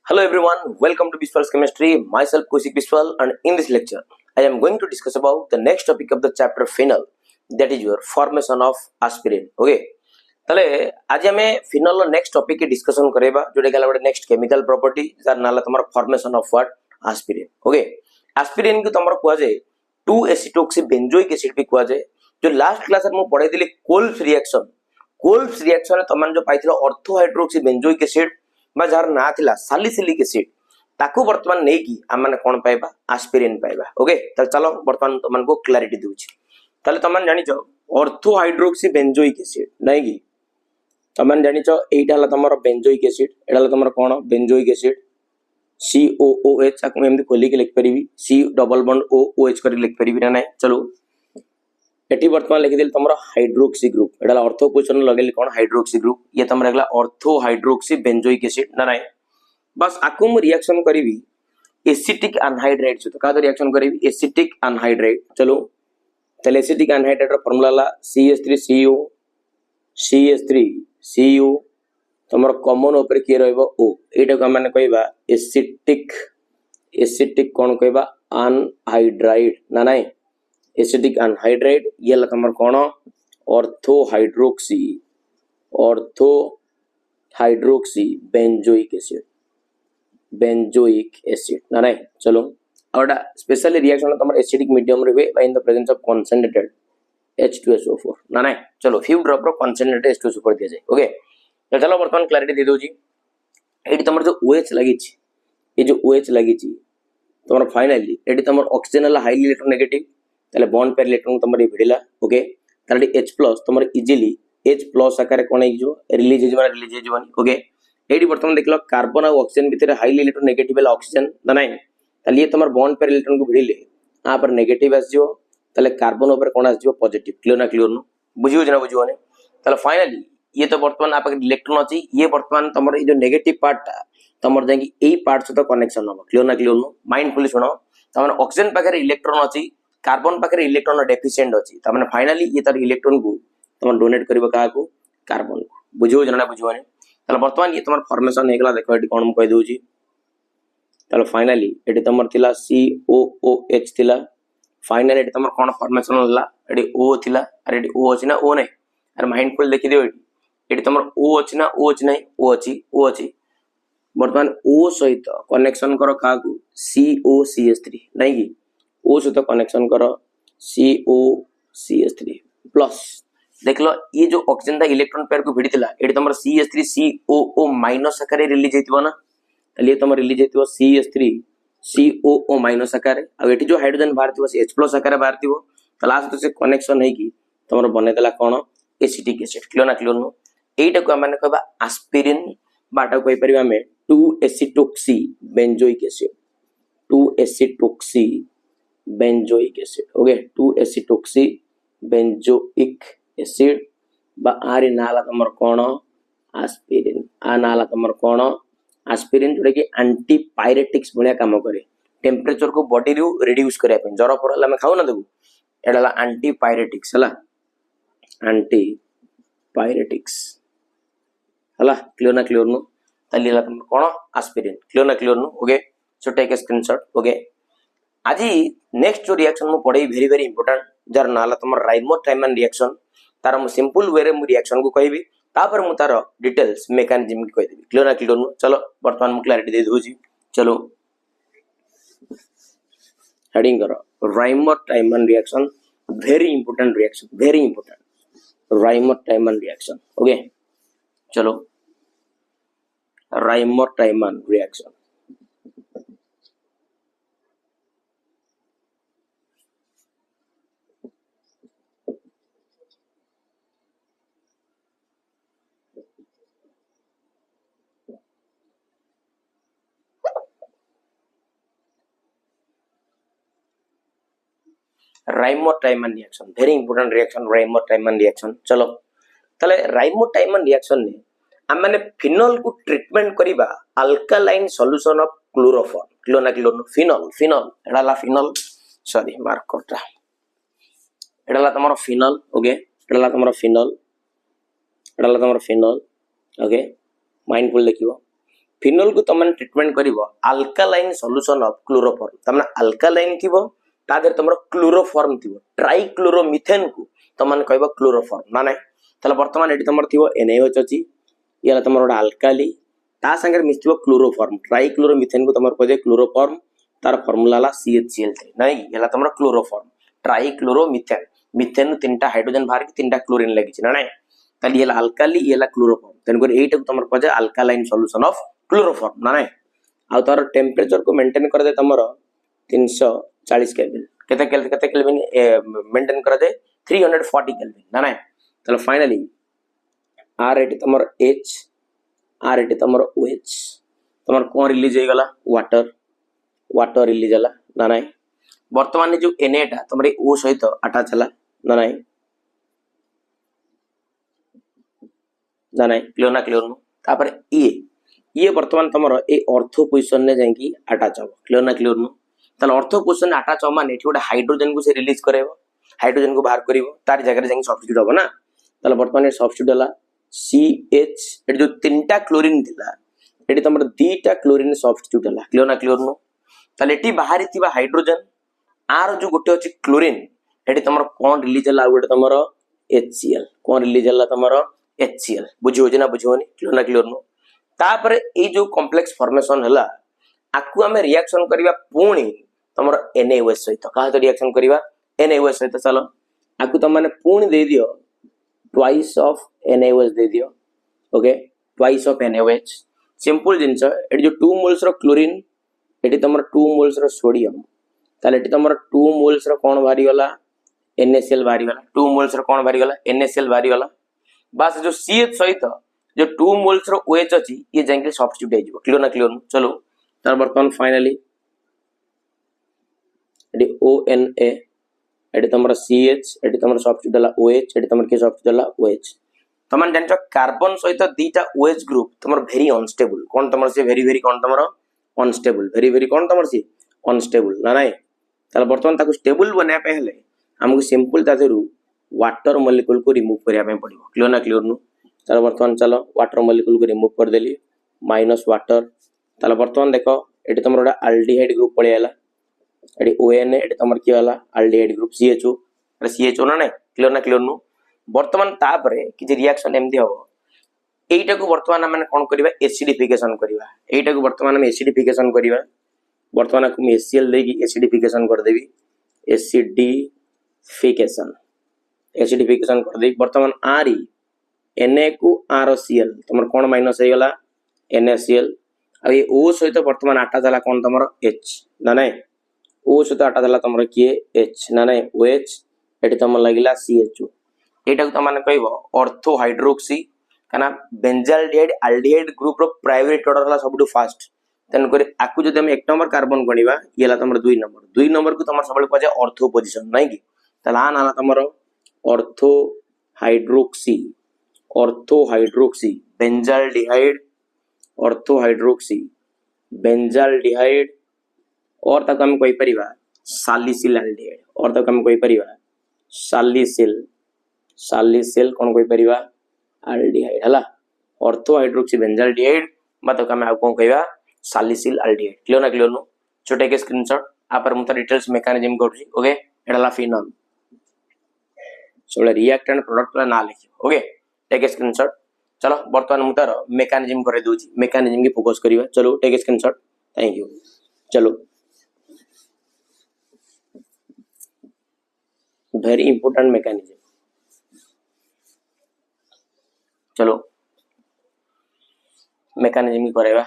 Hello everyone, welcome to Biswal's Chemistry. Myself Kaushik Biswal, and in this lecture I am going to discuss about the next topic of the chapter phenol, that is your formation of aspirin. Okay, তাহলে আজ আমি phenol next topic discussion করিবা जोटा গলা ଗୋଟେ next chemical property যার নালা তোমার formation of what aspirin. Okay, aspirin को তোমার কোয়া যায় 2 एसिटोक्सी बेंजोइक एसिड भी কোয়া যায়. जो लास्ट क्लास में पढ़ाई दिले कोल्स रिएक्शन तमन जो पाइथिलो ऑर्थो हाइड्रोक्सी बेंजोइक एसिड बा जार ना थिला सालिसिलिक एसिड ताको वर्तमान नै की हम माने कोन पाइबा एस्पिरिन पाइबा. ओके, त चलो वर्तमान तमन को क्लैरिटी दूची. ताले तमन जानि छ ऑर्थो हाइड्रोक्सी बेंजोइक एसिड नै की तमन जानि छ एटा हला तमरो बेंजोइक एसिड, एटा हला तमरो कोन बेंजोइक एसिड COOH आक मैं एमदी खोली के लिख परिबी C डबल बॉन्ड OOH कर लिख परिबी ना नै. चलो एटी वर्तमान लिखि देल तमरो हाइड्रोक्सी ग्रुप, एटा ऑर्थो पोजीशन लगेल कोन हाइड्रोक्सी ग्रुप, ये तमरा गला ऑर्थो हाइड्रोक्सी बेंजोइक एसिड ना नै. बस आकु म रिएक्शन करिवि एसिटिक अनहाइड्राइड से. तो का रिएक्शन करिवि एसिटिक अनहाइड्राइड. चलो तले एसिटिक अनहाइड्राइड रो फार्मूला ला CH3CO तमर कॉमन ऊपर के रहबो O. एटा को माने कहबा एसिटिक कोन कहबा अनहाइड्राइड ना नै. एसिटिक अनहाइड्राइड ये ला तमर कोन ऑर्थो हाइड्रोक्सी बेंजोइक एसिड ना नै. चलो और स्पेशली रिएक्शन तमर एसिडिक मीडियम रे वे in the presence of concentrated H2SO4 ना नै. चलो few drop row concentrated H2SO4 दिया जाय. ओके, तो चलो वर्तमान क्लैरिटी दे दोजी. एटी तमर जो OH लागि छि, ये जो OH लागि छि तमर फाइनली एटी तमर ऑक्सीजन ला हाईली इलेक्ट्रोनेगेटिव ताले बॉन्ड पेयर इलेक्ट्रॉन तमर भिडिला. ओके, ताले H+ तमर इजीली H+ आकार कोन हे जो रिलीज हे जवानी. ओके, एटी वर्तमान देखलो कार्बन और ऑक्सीजन भीतर हाईली इलेक्ट्रोनेगेटिव वाला ऑक्सीजन ना नै. ताले ये तमर बॉन्ड पेयर इलेक्ट्रॉन को भिडिले आ पर नेगेटिव आस जो ताले कार्बन ऊपर कोन आस जो पॉजिटिव. क्लियर ना क्लियर नो बुझियो जना बुझियो ने. ताले फाइनली ये तो वर्तमान आप इलेक्ट्रॉन अछि, ये वर्तमान तमर ये जो नेगेटिव पार्ट तमर जाकी एई पार्ट से तो कनेक्शन हो. क्लियर ना क्लियर नो माइंडफुली सुनो. तमर ऑक्सीजन पाखरे इलेक्ट्रॉन अछि, कार्बन पाखरे इलेक्ट्रॉन डेफिशिएंट अछि. तमने फाइनली ये तार इलेक्ट्रॉन को तमर डोनेट करबा का को कार्बन को. बुझियो जना बुझियो ने. ताले वर्तमान ये तमर फॉर्मेशन हेगला देखो एटी कोन म कहि दोजी. ताले फाइनली एटी तमर थिला COOH थिला. फाइनली एटी तमर कोन फॉर्मेशन होला एटी O थिला. अरे एटी O अछि ना O नै. अरे माइंडफुल देखि दियो एटी तमर O अछि ना O अछि नै O अछि. वर्तमान O सहित कनेक्शन करो का को COCH3 नै की O सहित कनेक्शन करो COCH3 प्लस. देख लो ये जो ऑक्सीजन दा इलेक्ट्रॉन पेयर को भिडितला एटी तमर CH3COO माइनस आकारे रिलीज हेतिबो ना. तले ये तमर रिलीज हेतिबो CH3COO माइनस आकारे. आ एटी जो हाइड्रोजन बाहरतिबो H+ आकारे बाहरतिबो. त लास्ट से कनेक्शन है की तमर बने देला कोन एसिटिक एसिड. क्लियर ना क्लियर नो. एटा को माने कहबा एस्पिरिन बाटा कोइ परिबा में 2 acetoxy benzoic acid. Okay, 2 acetoxy benzoic acid बा आरि नाला तमर कोन एस्पिरिन. आ नाला तमर कोन एस्पिरिन जोडे की एंटी पायरेटिक्स बनिया काम करे. टेंपरेचर को बॉडी रु रिड्यूस करे पे जरा पर हम खाउ ना देबू एडाला एंटी पायरेटिक्स हला. एंटी पायरेटिक्स हला. क्लियर ना क्लियर नो. ताली ला तमर कोन एस्पिरिन. क्लियर ना clear no. Okay, so take a screenshot. Okay, आज नेक्स्ट जो रिएक्शन मु पढे वेरी वेरी इंपोर्टेंट जार नाला तमर राइमोथाइमन रिएक्शन. तार मु सिंपल वे रे मु रिएक्शन को कहबी तापर मु तार डिटेल्स मेकानिज्म की कह देबी. क्लियर ना क्लियर नो. चलो वर्तमान मु क्लैरिटी दे दोजी. चलो हेडिंग करो Reimer Tiemann reaction. Very important reaction, very important Reimer Tiemann reaction. Okay, चलो Reimer Tiemann reaction. Reimer Tiemann reaction very important reaction. Reimer Tiemann reaction. चलो तले राइमोथाइमन रिएक्शन ने हम माने फिनोल को ट्रीटमेंट करिबा alkaline solution of chloroform. Clear ना क्लियर नो. फिनोल एडाला फिनोल सॉरी मार्क करता एडाला तमरो फिनोल. ओके, एडाला तमरो फिनोल ओके, माइंडफुल देखियो फिनोल को तुम ट्रीटमेंट कर अल्कालाइन सॉल्यूशन ऑफ क्लोरोफॉर्म तमने अल्कालाइन थी ता देर तुम क्लोरोफॉर्म थी ट्राइक्लोरोमिथेन को तुमने कह क्लोरोफॉर्म ना ना ताले वर्तमान ये तुम थी NaOH अच्छी ये तुम गोटे अल्काली ता संगे मिसथिबो क्लोरोफॉर्म ट्राइक्लोरोमिथेन को तुम कह क्लोरोफॉर्म तार फॉर्मूला ला CH3 नहीं ये तुम क्लोरोफॉर्म ट्राइक्लोरोमिथेन मिथेन तीनटा हाइड्रोजन बाहर की तीनटा क्लोरीन लगी ना ना ताले ये अल्काली ये क्लोरोफॉर्म तेणुक यही तुम कह अल्कालाइन सॉल्यूशन ऑफ क्लोरोफॉर्म ना ना आ तार टेम्परेचर को मेंटेन कर दे तुम 340 केल्विन केते केल्विन मेंटेन कर दे 340 केल्विन ना ना चलो फाइनली आर एटी तुम H आर एटी तुम OH तुम कौन रिलीज हो गला वाटर वाटर रिलीज है ना ना वर्तमान जो Na टा तुम O सहित अटैच है ना ना ना ना क्लियर ना क्लियर नु तापर ये वर्तमान तुम ए ऑर्थो पोजिशन ने जाई अटैच हो क्लियर ना क्लियर नु ताले ऑर्थो पोजिशन ने अटैच हो माने एठी गोटे हाइड्रोजन को से रिलीज करेबो हाइड्रोजन को बाहर करिवो तार जगह जाई सब्स्टिट्यूट हो ना ताले वर्तमान सब्स्टिट्यूट हला CH एठी जो तीनटा क्लोरीन थिला एठी तुम दीटा क्लोरीन सब्स्टिट्यूट हला क्लियर ना क्लियर नु ताले एठी बाहरी थिबा हाइड्रोजन आर जो गोटे अछि क्लोरीन एठी तुम कोन रिलीज हला गोटे तुम HCl कोन रिलीज हला तुम HCl बुझियो जे ना बुझियोनी क्लियर ना क्लियर नु तापर ए जो कॉम्प्लेक्स फॉर्मेशन हला आकु हमें रिएक्शन करिवा पुणी तमरो NaOH सहित का तो रिएक्शन करिवा NaOH सहित चलो आकु तुम माने पुणी दे दियो ट्वाइस ऑफ NaOH दे दियो okay twice of NaOH simple jeans eighty जो 2 मोल्स रो क्लोरीन एटी तमरो 2 मोल्स रो सोडियम ताले एटी तमरो 2 मोल्स रो कोन भारी वाला NaCl भारी वाला 2 मोल्स रो कोन भारी वाला NaCl भारी वाला बस जो CH सहित जो 2 मोल्स रो OH अछि ये जांके सब्स्टिट्यूट हो जिवो क्लियर ना क्लियर चलो तार बर्तमान फाइनली एडी ONA एडी तमरा CH एडी तमरा सब्स्टिट्यूट हला OH एडी तमरा के सब्स्टिट्यूट हला OH तमन जानचो कार्बन सहित दीटा OH ग्रुप तमरा वेरी अनस्टेबल कोन तमरा से वेरी कोन तमरा अनस्टेबल वेरी कोन तमरा से अनस्टेबल ना नाही तार बर्तमान ताको स्टेबल बने पे हेले हमको सिंपल तादेरु वाटर मॉलिक्यूल को रिमूव करिया पे पड़िबो क्लियर ना क्लियर नु तार बर्तमान चलो वाटर मॉलिक्यूल को रिमूव कर देली माइनस वाटर ताले बर्तमान देखो एटी तुम गोटे अल्डिहाइड ग्रुप पळि आला एटी ONA एटी तुम कि वाला अल्डिहाइड ग्रुप CHO अरे CHO ना क्लियर नु वर्तमान तापरे कि रिएक्शन एमदी हबो एटा को वर्तमान माने कोन करबा एसिडिफिकेशन करबा एटा को वर्तमान में एसिडिफिकेशन करबा वर्तमान को HCl देगी एसिडिफिकेशन कर देबी एसिडिफिकेशन कर देबी वर्तमान RE Na को RCl तुम कोन माइनस हो गला NaCl अब ये O सहित वर्तमान आटा जाला कोन तमरो H ना नहीं O सहित आटा जाला तमरो किए H ना नहीं OH एटी तम लागिला CHO एटा को तमने कहबो ऑर्थो हाइड्रोक्सी काना बेंजाल्डिहाइड अल्डिहाइड ग्रुप रो प्राइवेट ऑर्डर हला सबटू फास्ट तन करे आकु जदि हम 1 नंबर कार्बन गणिबा येला तमरो 2 नंबर को तमर सबले पजे ऑर्थो पोजीशन नहीं की तला नाला तमरो ऑर्थो हाइड्रोक्सी बेंजाल्डिहाइड और तक हम कोई परिवा सालिसिल एल्डिहाइड और तक हम कोई परिवा सालिसिल कौन कोई परिवा एल्डिहाइड हला ऑर्थो हाइड्रोक्सी बेंजाल्डिहाइड मतलब हम आ कोन कहबा सालिसिल एल्डिहाइड क्लियर ना क्लियर नो छोटे के स्क्रीनशॉट आ पर मुता डिटेल्स मैकेनिज्म करछि ओके एडला फिनॉल सोले रिएक्टेंट प्रोडक्ट ला ना लिखियो ओके टेक स्क्रीनशॉट चलो वर्तमान मुतार मैकेनिज्म करे दोची मैकेनिज्म की फोकस करिवा चलो टेक स्क्रीनशॉट थैंक यू चलो वेरी इंपोर्टेंट मैकेनिज्म चलो मैकेनिज्म की करेवा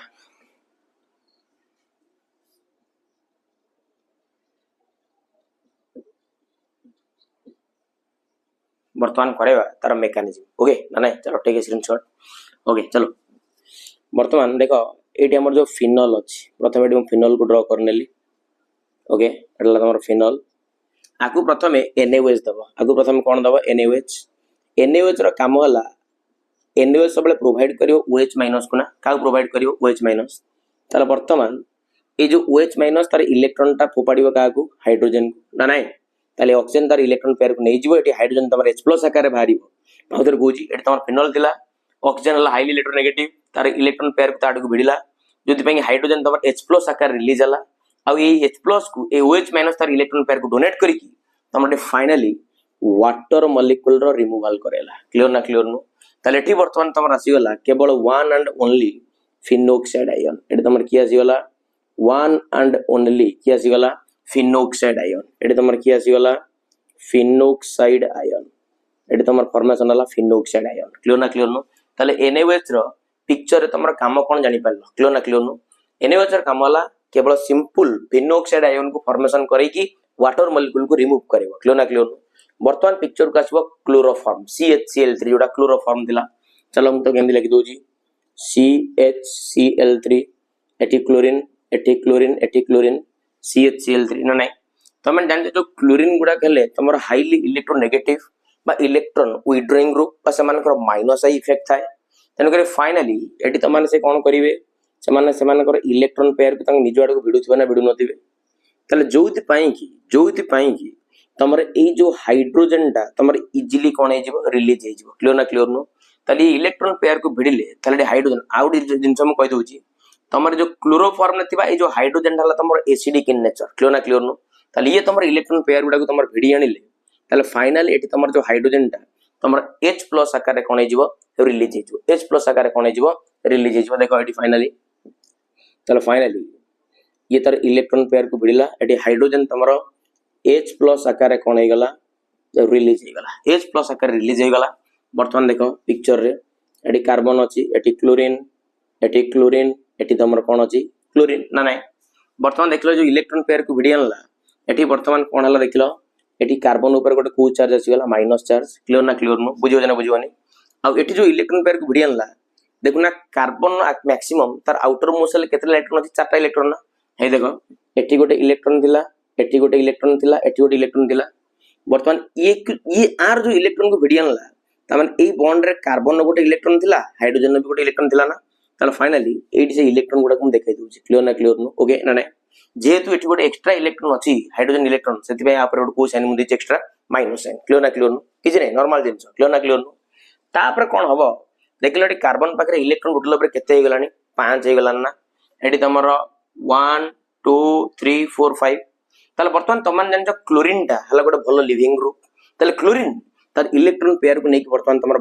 वर्तमान करेवा तार मैकेनिज्म ओके ना नहीं चलो टेक स्क्रीनशॉट ओके चलो वर्तमान देखो एटी हमर जो फिनॉल अछि प्रथम एटी हम फिनॉल को ड्रा करनेली ओके एटला हमर फिनॉल आकु प्रथमे NaOH दबो आकु प्रथमे कोन दबो NaOH रो काम होला NaOH सबले प्रोवाइड करियो OH- को ना का प्रोवाइड करियो OH- ताला वर्तमान ए जो OH- तार इलेक्ट्रॉन ता फोपाडियो काकू हाइड्रोजन को ना नहीं ताले ऑक्सीजन तार इलेक्ट्रॉन पेयर को नै जिवो एटी हाइड्रोजन तमर H+ आकार बाहरिबो पाउदर गोजी एटी तमर फिनॉल दिला ऑक्सीजन हला हाईली इलेक्ट्रोनेगेटिव तार इलेक्ट्रॉन पेयर को ताड को भिडिला जो हाइड्रोजन तुम H+ आकार रिलीज है आउ ये H+ को ए OH- तार इलेक्ट्रॉन पेयर को डोनेट करके तुम फाइनाली वाटर मॉलिक्यूल रो रिमूवल करेला क्लियर ना क्लियर नु ताले एठी वर्तमान तुम आसीगला केवल one and only phenoxide ion एठी तुम की आसीगला वन एंड ओनली की आसीगला फिनोक्साइड आयन एठी तुम की आसीगला फिनोक्साइड आयन एठी तुम फॉर्मेशन हला फिनोक्साइड आयन क्लियर ना क्लियर नु ताले NaOH रो पिक्चर रे तुम काम कोन जानि पारलो क्लियर ना क्लियर नु NaOH रो काम हला केवल सिंपल फिनोक्साइड आयन को फॉर्मेशन करै की वाटर मॉलिक्यूल को रिमूव करबो क्लियर ना क्लियर नु वर्तमान पिक्चर को आसबो क्लोरोफॉर्म CHCl3 जोटा क्लोरोफॉर्म दिला चलो हम तो केमदी लिखि doji CHCl3 eighty chlorine CHCl3 ना नहीं तुम जान जो क्लोरीन गुडा खेले तुम हाईली इलेक्ट्रोनेगेटिव बा इलेक्ट्रॉन विथड्रॉइंग ग्रुप बा सेमानकर माइनस आई इफेक्ट थाए तेन करे फाइनली एटी तमाने से कोन करिवे सेमानकर इलेक्ट्रॉन पेयर को तंग निज आड़ को भिडुथिबे ना भिडु नथिबे तले जोउति पाई की तमर ए जो हाइड्रोजन टा तमर इजीली कोन हे जिवो रिलीज हे जिवो क्लियर ना क्लियर नो तले इलेक्ट्रॉन पेयर को भिडिले तले हाइड्रोजन आउट जिंस हम कहि दोची तमर जो क्लोरोफॉर्म नथिबा ए जो हाइड्रोजन ढाला तमर एसिडिक इन नेचर क्लियर ना क्लियर नो तले ये तमर इलेक्ट्रॉन पेयर गुडा को तमर भिडी आनिले तले फाइनल एटी तमर जो हाइड्रोजन टा तमर H+ आकार कोन हे जिवो रिलीज हे जिवो H+ आकार कोन हे जिवो रिलीज हे जिवो देखो एटी फाइनली तले फाइनली ये तर इलेक्ट्रॉन पेयर को भिडिला एटी हाइड्रोजन तमर H+ आकार कोन हे गला रिलीज हे गला H+ आकार रिलीज हे गला वर्तमान देखो पिक्चर रे एटी कार्बन अछि एटी क्लोरीन एटी तमर कोन अछि क्लोरीन ना नाही वर्तमान देखलो जो इलेक्ट्रॉन पेयर को भिडी आनला एटी वर्तमान कोन हला देखलो एटी कार्बन ऊपर गोटे को चार्ज आसी गला माइनस चार्ज क्लियर ना क्लियर नो बुझियो जना बुझियोनी आ एटी जो इलेक्ट्रॉन पेयर को भिडी आनला देखो ना कार्बन मैक्सिमम तार आउटर मोस्ट ले केतला इलेक्ट्रॉन अछि चारटा इलेक्ट्रॉन ना हे देखो एटी गोटे इलेक्ट्रॉन थिला एटी गोटे इलेक्ट्रॉन थिला एटी गोटे इलेक्ट्रॉन थिला वर्तमान ये आर जो इलेक्ट्रॉन को भिडी आनला तामान ए बॉन्ड रे कार्बन गोटे इलेक्ट्रॉन थिला हाइड्रोजन भी गोटे इलेक्ट्रॉन थिला ना ताले फाइनली एटी से इलेक्ट्रॉन गुडा को देखाइ दोछि क्लियर ना क्लियर नो ओके ना नाही जेहेतु एटी गोटे एक्स्ट्रा इलेक्ट्रॉन अछि हाइड्रोजन इलेक्ट्रॉन सेति पे यहाँ पर गोटे को साइन मु दिछि एक्स्ट्रा माइनस साइन क्लियर ना क्लियर नो किछि नै नॉर्मल जिंस क्लियर ना क्लियर नो तापर कोन हबो देखिलो एटी कार्बन पाखरे इलेक्ट्रॉन टोटल पर केते हे गलानी 5 हे गलान ना एटी तमरो 1 2 3 4 5 ताले वर्तमान तमान जान जो क्लोरीन टा हला गोटे भलो लिविंग ग्रुप ताले क्लोरीन तार इलेक्ट्रॉन पेयर को नेकी वर्तमान तमरो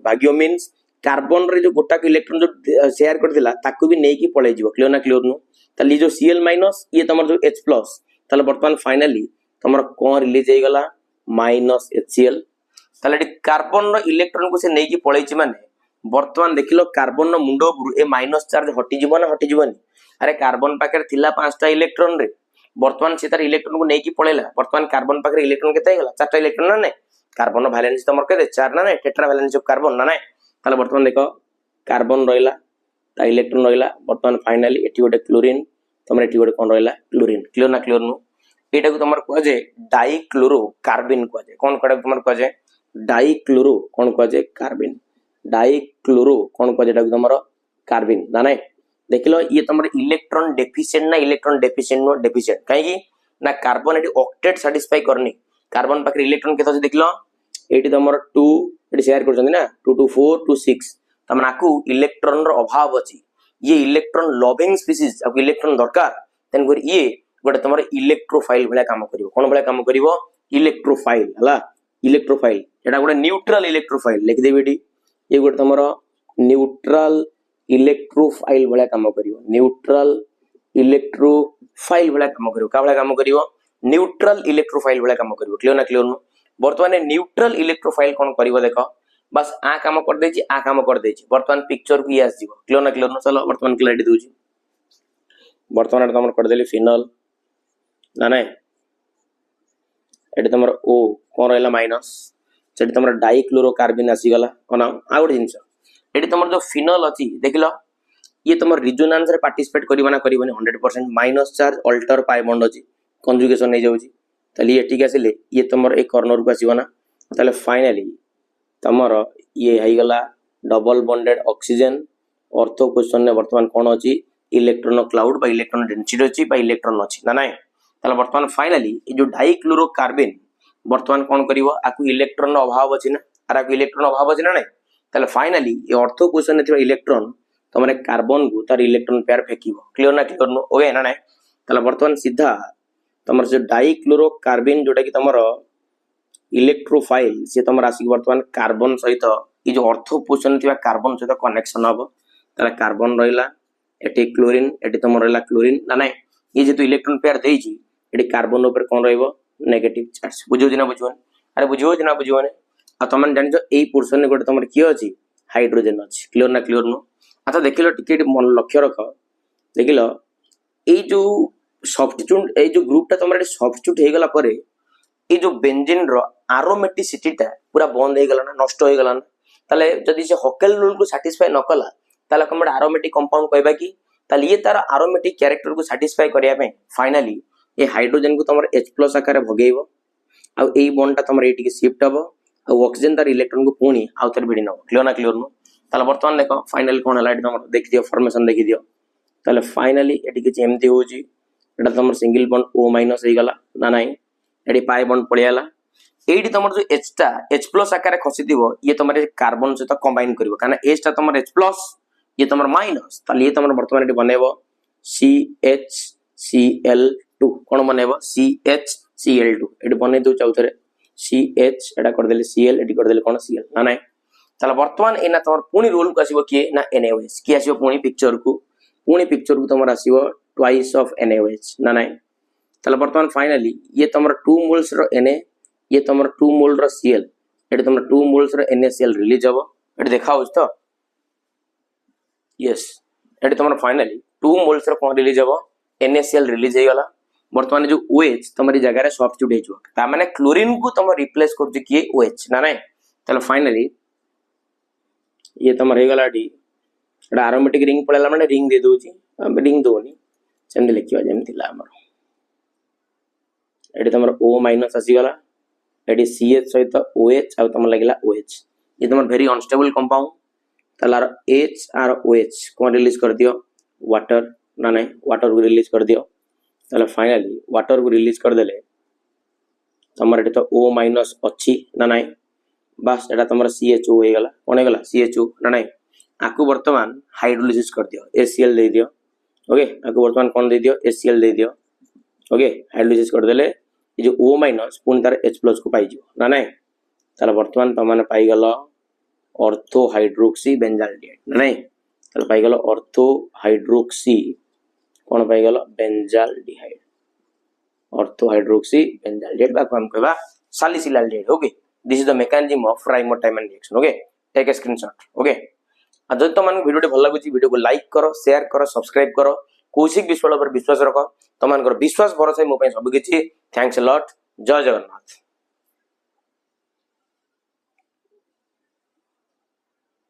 भागियो मींस कार्बन रे जो गोटा को इलेक्ट्रॉन जो शेयर करथिला ताकू भी नेकी पळे जिवो क्लियर ना क्लियर नो ताले जो Cl- ये तमर जो H+ ताले वर्तमान फाइनली तमर कोन रिलीज हे गला माइनस HCl ताले कार्बन रो इलेक्ट्रॉन को से नेकी पळे छि माने वर्तमान देखिलो कार्बन रो मुंडो उपरु ए माइनस चार्ज हटि जिवो ना हटि जिवोनी अरे कार्बन पाकर थिला 5टा इलेक्ट्रॉन रे वर्तमान से तार इलेक्ट्रॉन को नेकी पळेला वर्तमान कार्बन पाकर इलेक्ट्रॉन केते हे गला 4टा इलेक्ट्रॉन ना नै कार्बन रो वैलेंस तमर केते 4 ना नै टेट्रा वैलेंस ऑफ कार्बन ना नै ताले वर्तमान देखो कार्बन रहिला ता इलेक्ट्रॉन रहिला वर्तमान फाइनली एटी गोटे क्लोरीन तमरे एटी गोटे कोन रहिला क्लोरीन क्लियर ना क्लियर नु एटा को तमर को जे डाइक्लोरो कार्बिन को जे कोन कोडा तमर को जे डाइक्लोरो कोन को जे कार्बिन डाइक्लोरो कोन को जेटा तमर कार्बिन ना नै देखिलो ये तमर इलेक्ट्रॉन डेफिशिएंट नो डेफिशिएंट काहे की ना कार्बन एटी ऑक्टेट सैटिस्फाई करनी कार्बन पाखरे इलेक्ट्रॉन केतो देखिलो एटी तमर 2 एटी शेयर करछन ना 2 2 4 2 6 तमन आकू इलेक्ट्रॉन रो अभाव अछि ये इलेक्ट्रॉन लविंग स्पीसीज अब इलेक्ट्रॉन दरकार तेन कर ये गोटे तमर इलेक्ट्रोफाइल भले काम करिवो कोन भले काम करिवो इलेक्ट्रोफाइल हला इलेक्ट्रोफाइल एटा गोटे न्यूट्रल इलेक्ट्रोफाइल लिख देबेटी ये गोटे तमर न्यूट्रल इलेक्ट्रोफाइल भले काम करिवो न्यूट्रल इलेक्ट्रोफाइल भले काम करिवो का भले काम करिवो न्यूट्रल इलेक्ट्रोफाइल भले काम करिवो क्लियर ना क्लियर नो वर्तमान न्यूट्रल इलेक्ट्रोफाइल कोन करिवो देखो बस आ काम कर देछि आ काम कर देछि वर्तमान पिक्चर को आस जीवो क्लियर ना क्लियर नो चलो वर्तमान क्लैरिटी दोछि वर्तमान तमर कर देली फिनल ना नै एटी तमर ओ कोन रहला माइनस सेटी तमर डाइक्लोरोकार्बिन आसी गला कोन आ गोटे जिंस एटी तमर जो फिनल अछि देखिलो ये तमर रिजोनेंस रे पार्टिसिपेट करबना करबनी 100% माइनस चार्ज अल्टर पाई बॉन्ड अछि कंजुगेशन नै जाउछि तली एटी के आसीले ये तमर एक कॉर्नर को आसीबना तले फाइनली तमर ये है गला double bonded oxygen ortho question ने वर्तमान कोन अछि इलेक्ट्रॉन क्लाउड बा इलेक्ट्रॉन डेंसिटी अछि बा इलेक्ट्रॉन अछि ना नै तले वर्तमान फाइनली ये जो डाइक्लोरोकार्बिन वर्तमान कोन करिवो आकु इलेक्ट्रॉन अभाव अछि ना आर आकु इलेक्ट्रॉन अभाव अछि ना नै तले फाइनली ये ऑर्थो क्वेश्चन ने थिबा इलेक्ट्रॉन ତମର कार्बन को तार इलेक्ट्रॉन पेयर फेकिबो क्लियर ना क्लियर नो ओके ना नाही तला वर्तमान सीधा तमर जो डाइक्लोरोकार्बिन जोटा कि तमर इलेक्ट्रोफाइल से तमर आसी वर्तमान कार्बन सहित ये जो ऑर्थो पोजिशन थिबा कार्बन सहित कनेक्शन हबो तला कार्बन रहिला एटी क्लोरीन एटी तमर रहिला क्लोरीन ना नाही ये जेतु इलेक्ट्रॉन पेयर देइची एटी कार्बन ऊपर कोन रहइबो नेगेटिव चार्ज बुझो दिना बुझोन अरे बुझो दिना बुझोने आ तमन जानि जो एई पोर्शन ने गोटे तमर कियो अछि हाइड्रोजन अछि क्लियर ना क्लियर नो अच्छा देखिलो टिके मन लक्ष्य रख देखिलो ए जो सब्स्टिट्यूट ए जो ग्रुप टा तमरे सब्स्टिट्यूट हे गला परे ए जो बेंजीन रो एरोमेटिसिटी टा पूरा बंद हे गला ना नष्ट हे गला ना ताले जदी से हकेल रूल को सैटिस्फाई न कला ताले कमड एरोमेटिक कंपाउंड कहबा की ताले ये तार एरोमेटिक कैरेक्टर को सैटिस्फाई करिया पे फाइनली ए हाइड्रोजन को तमर H+ आकार भगेइबो आ ए बॉन्ड टा तमर एटी के शिफ्ट हबो आ ऑक्सीजन तार इलेक्ट्रॉन को पुणी आउतर भिडी न क्लियर ना क्लियर नो ताले वर्तमान देखो फाइनल कोन हला एटी तमर देख दियो फॉर्मेशन देखि दियो ताले फाइनली एटी के एमती होजी एटा तमर सिंगल बॉन्ड O- हे गला ना नाही एटी पाई बॉन्ड पळियाला एटी तमर जो H+ आकार खसी दिबो ये तमर कार्बन से कंबाइन करबो काना H टा तमर H+ ये तमर माइनस ताले ये तमर वर्तमान एटी बनेबो CHCl2 कोन बनेबो CHCl2 एटी बने दो चौथरे CH एटा कर देले Cl एटी कर देले कोन Cl ना नाही ताले वर्तमान एना तमर पुनी रोल को आसीबो के ना NaOH की आसीबो पुनी पिक्चर को तमर आसीबो ट्वाइस ऑफ NaOH ना नाही ताले वर्तमान फाइनली ये तमर 2 मोल्स रो Na ये तमर 2 मोल रो Cl एटी तमर 2 मोल्स रो NaCl रिलीज हबो एटी देखा होस तो यस एटी तमर फाइनली 2 मोल्स रो कोन रिलीज हबो NaCl रिलीज हे गला वर्तमान जो OH तमरी जगह रे सब्स्टिट्यूट हे जो ता माने क्लोरीन को तमर रिप्लेस कर जे की OH ना नाही ताले फाइनली ये तमर हे गला डी एटा एरोमेटिक रिंग पळला माने रिंग दे दोची रिंग दोनी चंदे लिखिवा जेमतिला हमर एटी तमर O- आसी गला एटी CH सहित OH आ तमर लागिला OH ये तमर वेरी अनस्टेबल कंपाउंड तलार H और OH कोन रिलीज कर दियो वाटर ना नाही वाटर को रिलीज कर दियो ताले फाइनली वाटर को रिलीज कर देले तमर एटी तो O- अछि ना नाही बस एटा तमर CHO हे गला कोन हे गला CHO ना नाही आकु वर्तमान हाइड्रोलिसिस कर दियो HCl दे दियो ओके आकु वर्तमान कोन दे दियो HCl दे दियो ओके हाइड्रोलिसिस कर देले ये जो O- पुन तार H+ को पाई जियो ना नाही ताले वर्तमान तमाने पाई गलो ऑर्थो हाइड्रोक्सी बेंजाल्डिहाइड ना नाही ताले पाई गलो ऑर्थो हाइड्रोक्सी कोन पाई गलो बेंजाल्डिहाइड ऑर्थो हाइड्रोक्सी बेंजाल्डिहाइड बा हम कहबा salicylaldehyde okay this is the mechanism of Reimer Tiemann reaction okay take a screenshot okay आज तो मन वीडियो भल लगुची वीडियो को लाइक करो शेयर करो सब्सक्राइब करो कौशिक विश्वास पर विश्वास रखो तमान विश्वास भरोसा मो सब किछि थैंक्स अ लॉट जय जगन्नाथ।